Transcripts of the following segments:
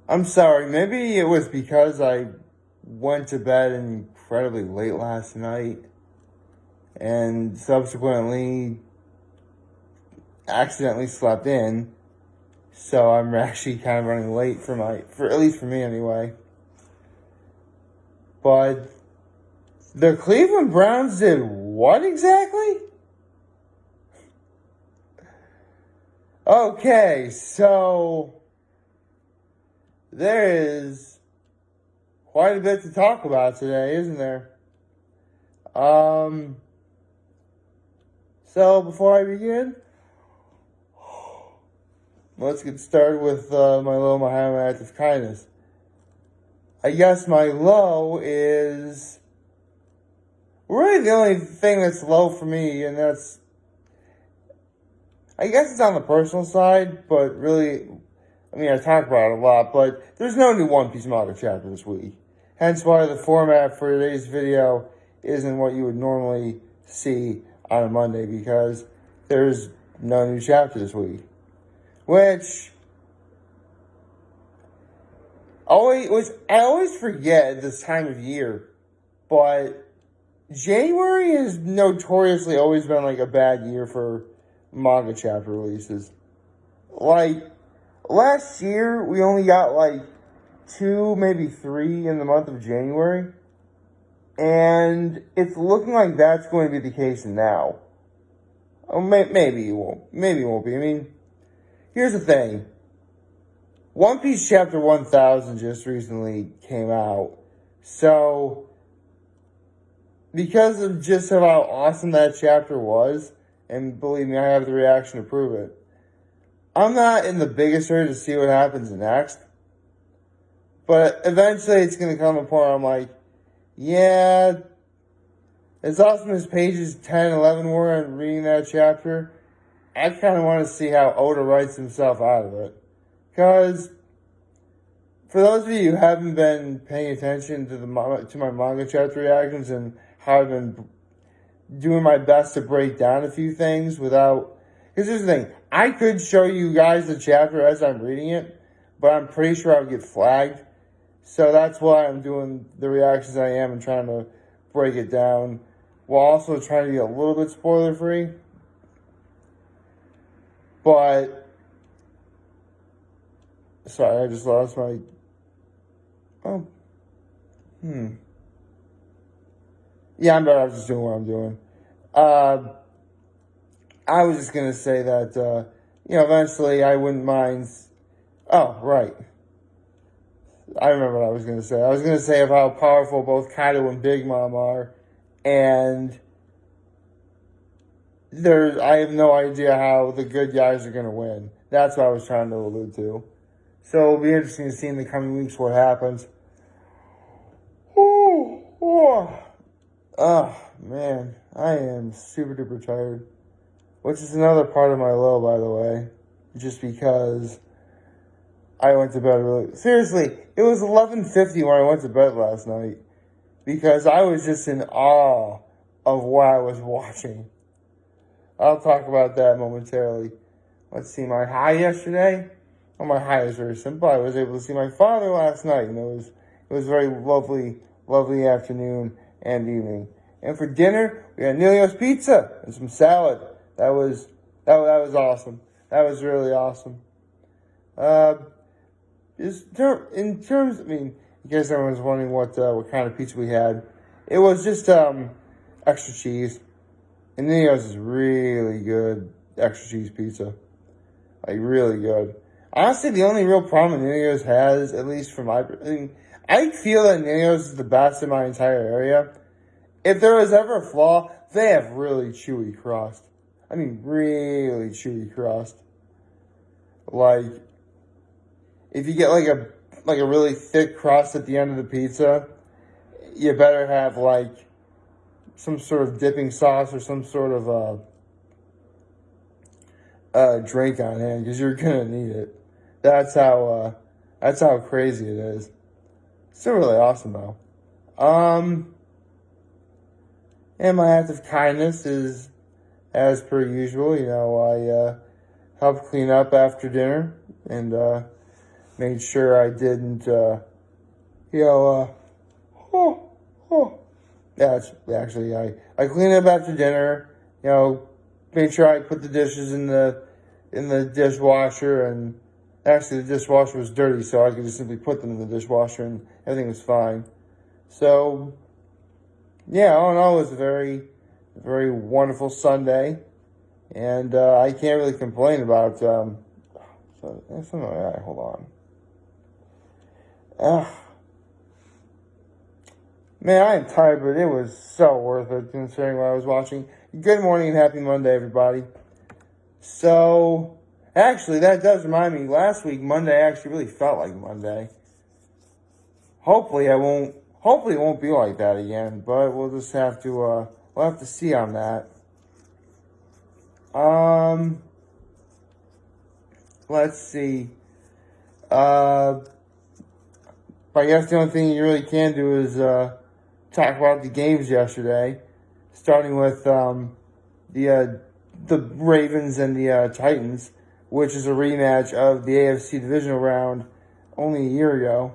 I'm sorry. Maybe it was because I went to bed incredibly late last night and subsequently accidentally slept in. So I'm actually kind of running late for at least for me anyway. But the Cleveland Browns did what exactly? Okay, so there is quite a bit to talk about today, isn't there? Um, so before I begin, let's get started with my low, my high, my active kindness. I guess my low is really the only thing that's low for me, and that's, I guess it's on the personal side, but really, I mean, I talk about it a lot, but there's no new One Piece manga chapter this week. Hence why the format for today's video isn't what you would normally see on a Monday, because there's no new chapter this week. Which I always forget this time of year, but January has notoriously always been like a bad year for manga chapter releases. Like last year, we only got like 2, maybe 3 in the month of January, and it's looking like that's going to be the case now. Oh, maybe it won't. Maybe it won't be. I mean, here's the thing. One Piece Chapter 1000 just recently came out. So, because of just how awesome that chapter was, and believe me, I have the reaction to prove it, I'm not in the biggest hurry to see what happens next. But eventually it's going to come to a point where I'm like, yeah, as awesome as pages 10 and 11 were in reading that chapter, I kind of want to see how Oda writes himself out of it. Because for those of you who haven't been paying attention to my manga chapter reactions and how I've been doing my best to break down a few things without... Because here's the thing. I could show you guys the chapter as I'm reading it, but I'm pretty sure I would get flagged. So that's why I'm doing the reactions I am and trying to break it down, while also trying to be a little bit spoiler free. But sorry, I just lost my... Oh. Yeah, I'm better off just doing what I'm doing. I was just going to say that, eventually I wouldn't mind... Oh, right. I remember what I was going to say. I was going to say of how powerful both Kaido and Big Mom are, and I have no idea how the good guys are going to win. That's what I was trying to allude to. So it'll be interesting to see in the coming weeks what happens. Oh, man. I am super duper tired. Which is another part of my low, by the way. Just because I went to bed really... Seriously, it was 11:50 when I went to bed last night. Because I was just in awe of what I was watching. I'll talk about that momentarily. Let's see, my high yesterday. Well, my high is very simple. I was able to see my father last night, and it was a very lovely afternoon and evening. And for dinner, we had Nilio's pizza and some salad. That was awesome. That was really awesome. In terms, I mean, in case everyone's wondering what kind of pizza we had, it was just extra cheese. And Nino's is really good extra cheese pizza. Like, really good. Honestly, the only real problem Nino's has, at least from I feel that Nino's is the best in my entire area. If there was ever a flaw, they have really chewy crust. I mean, really chewy crust. Like, if you get like a really thick crust at the end of the pizza, you better have like some sort of dipping sauce or some sort of drink on hand, because you're gonna need it. That's how crazy it is. Still really awesome though. And my act of kindness is, as per usual, I help clean up after dinner, and made sure I didn't, you know, oh, oh. That's actually, I cleaned up after dinner, you know, made sure I put the dishes in the dishwasher, and actually the dishwasher was dirty, so I could just simply put them in the dishwasher and everything was fine. So, yeah, all in all, it was a very, very wonderful Sunday, and I can't really complain about, so, something like that, hold on. Man, I am tired, but it was so worth it considering what I was watching. Good morning and happy Monday, everybody. So, actually, that does remind me, last week, Monday actually really felt like Monday. Hopefully it won't be like that again, but we'll just have to, we'll have to see on that. Let's see. But I guess the only thing you really can do is, talk about the games yesterday, starting with the Ravens and the Titans, which is a rematch of the AFC divisional round only a year ago.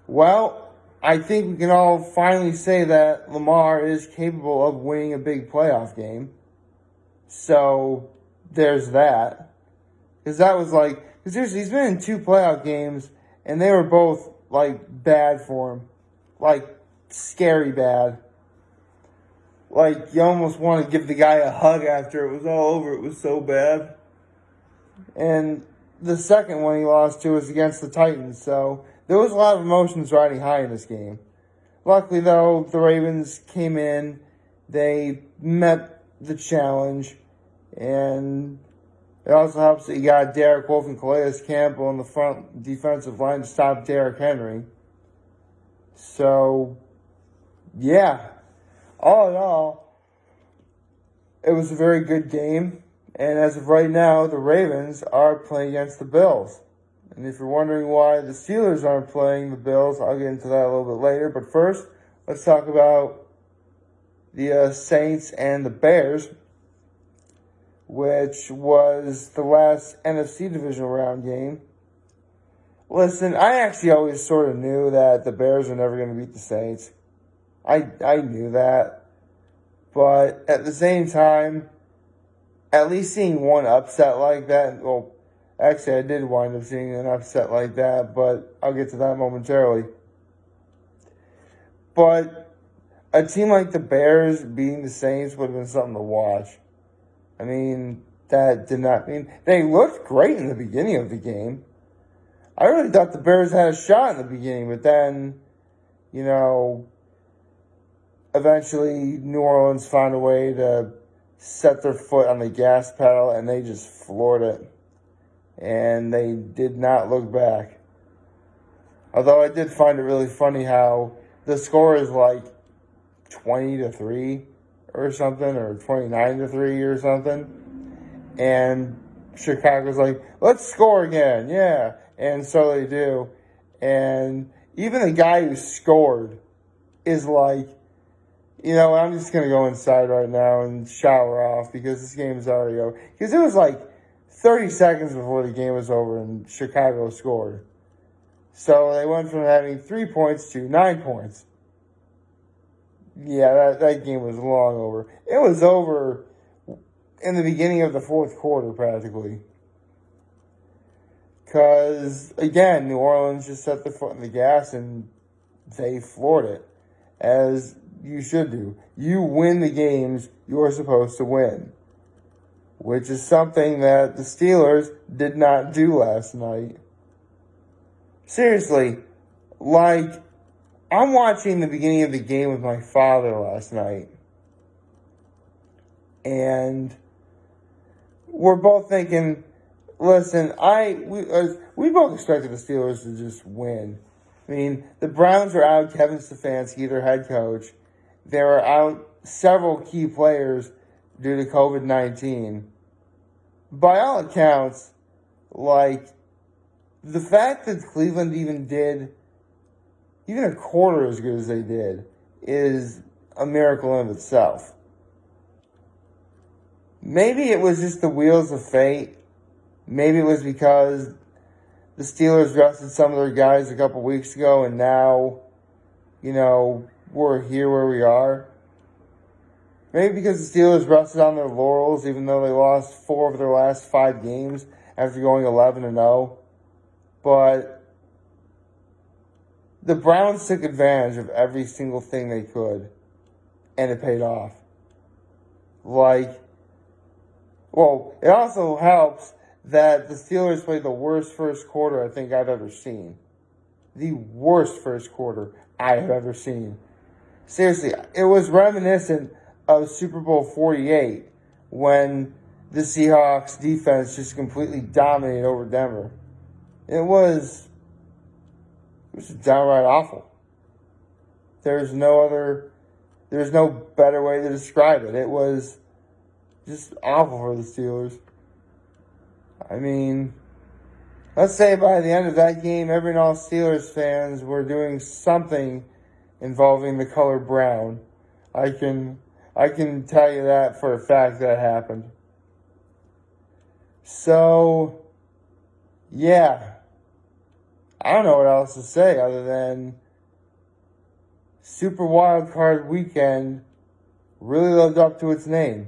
Well, I think we can all finally say that Lamar is capable of winning a big playoff game. So there's that. Because that was because seriously, he's been in 2 playoff games, and they were both bad for him. Scary bad. You almost want to give the guy a hug after it was all over. It was so bad. And the second one he lost to was against the Titans. So there was a lot of emotions riding high in this game. Luckily, though, the Ravens came in. They met the challenge. And it also helps that you got Derek Wolfe and Calais Campbell on the front defensive line to stop Derrick Henry. So, yeah, all in all, it was a very good game. And as of right now, the Ravens are playing against the Bills. And if you're wondering why the Steelers aren't playing the Bills, I'll get into that a little bit later. But first, let's talk about the Saints and the Bears, which was the last NFC divisional round game. Listen, I actually always sort of knew that the Bears were never going to beat the Saints. I knew that. But at the same time, at least seeing one upset like that, well, actually I did wind up seeing an upset like that, but I'll get to that momentarily. But a team like the Bears beating the Saints would have been something to watch. I mean, they looked great in the beginning of the game. I really thought the Bears had a shot in the beginning, but then, eventually New Orleans found a way to set their foot on the gas pedal, and they just floored it. And they did not look back. Although I did find it really funny how the score is 20-3 or something, or 29-3 or something. And Chicago's let's score again, yeah. And so they do. And even the guy who scored is I'm just going to go inside right now and shower off because this game is already over. Because it was 30 seconds before the game was over and Chicago scored. So they went from having 3 points to 9 points. Yeah, that game was long over. It was over in the beginning of the fourth quarter, practically. Because, again, New Orleans just set their foot on the gas and they floored it, as you should do. You win the games you're supposed to win, which is something that the Steelers did not do last night. Seriously, I'm watching the beginning of the game with my father last night, and we're both thinking, listen, we both expected the Steelers to just win. I mean, the Browns are out Kevin Stefanski, their head coach. They were out several key players due to COVID-19. By all accounts, the fact that Cleveland even did a quarter as good as they did is a miracle in itself. Maybe it was just the wheels of fate. Maybe it was because the Steelers rested some of their guys a couple weeks ago, and now, we're here where we are. Maybe because the Steelers rested on their laurels, even though they lost 4 of their last 5 games after going 11-0. But the Browns took advantage of every single thing they could, and it paid off. It also helps that the Steelers played the worst first quarter I think I've ever seen. The worst first quarter I have ever seen. Seriously, it was reminiscent of Super Bowl 48 when the Seahawks defense just completely dominated over Denver. It was downright awful. There's no better way to describe it. It was just awful for the Steelers. I mean, let's say by the end of that game, every and all Steelers fans were doing something involving the color brown. I can tell you that for a fact that happened. So, yeah. I don't know what else to say other than Super Wild Card Weekend really lived up to its name.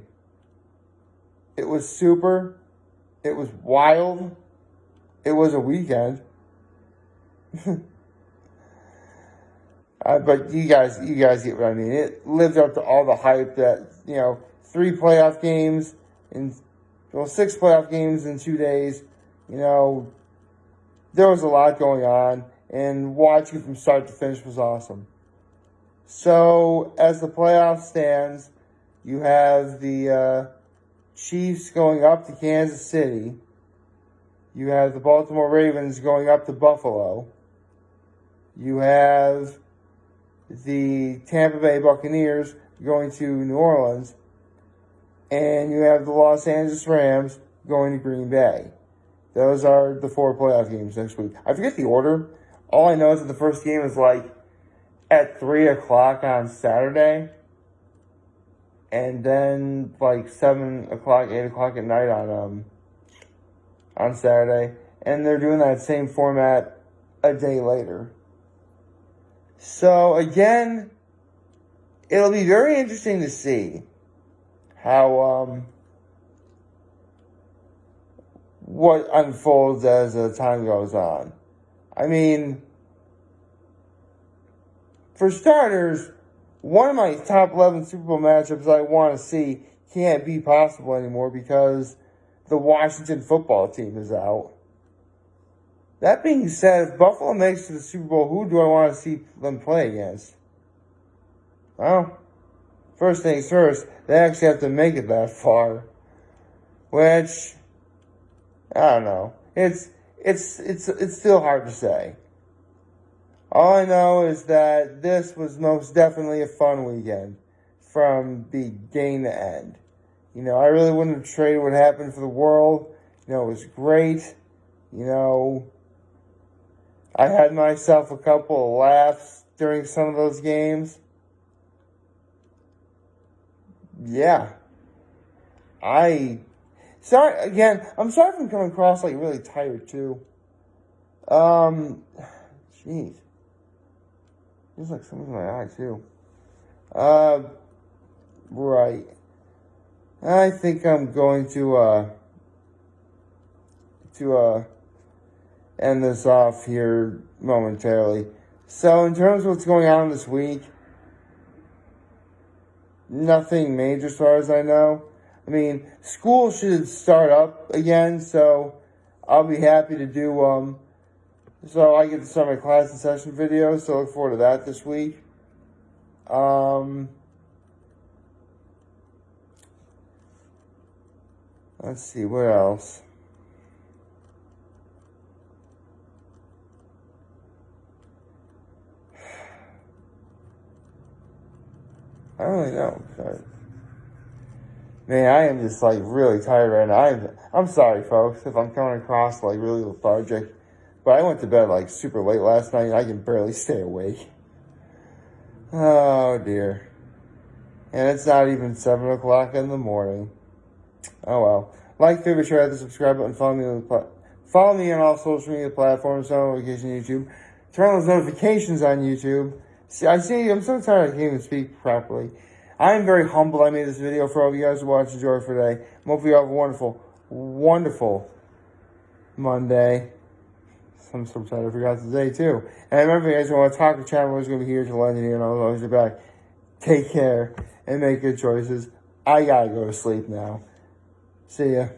It was super. It was wild. It was a weekend. But you guys get what I mean. It lived up to all the hype that, 3 playoff games and 6 playoff games in 2 days. There was a lot going on, and watching from start to finish was awesome. So, as the playoff stands, you have the Chiefs going up to Kansas City. You have the Baltimore Ravens going up to Buffalo. You have the Tampa Bay Buccaneers going to New Orleans. And you have the Los Angeles Rams going to Green Bay. Those are the 4 playoff games next week. I forget the order. All I know is that the first game is at 3 o'clock on Saturday. And then 7 o'clock, 8 o'clock at night on Saturday. And they're doing that same format a day later. So again, it'll be very interesting to see how what unfolds as the time goes on. I mean, for starters, one of my top 11 Super Bowl matchups I want to see can't be possible anymore because the Washington football team is out. That being said, if Buffalo makes it to the Super Bowl, who do I want to see them play against? Well, first things first, they actually have to make it that far. Which, I don't know. It's still hard to say. All I know is that this was most definitely a fun weekend from beginning to end. I really wouldn't have traded what happened for the world. It was great. I had myself a couple of laughs during some of those games. Yeah. I'm sorry if I'm coming across really tired too. Jeez. There's something in my eye too. Right. I think I'm going to end this off here momentarily. So in terms of what's going on this week, nothing major as far as I know. I mean, school should start up again, so I'll be happy to do, so I get to start my class and session videos, so look forward to that this week. Let's see, what else? I don't really know. Sorry. Man, I am just really tired right now. I'm sorry, folks, if I'm coming across really lethargic. But I went to bed super late last night and I can barely stay awake. Oh dear. And it's not even 7 o'clock in the morning. Oh well. Like, favorite, share, hit the subscribe button, Follow me on all social media platforms, notification YouTube. Turn on those notifications on YouTube. See, I'm so tired I can't even speak properly. I am very humbled I made this video for all of you guys to watch. Enjoy for today. Hope you have a wonderful, wonderful Monday. I'm so excited I forgot today too. And remember, guys, when I talk to channel, is going to be here till London, and I'll always be back. Take care and make good choices. I gotta go to sleep now. See ya.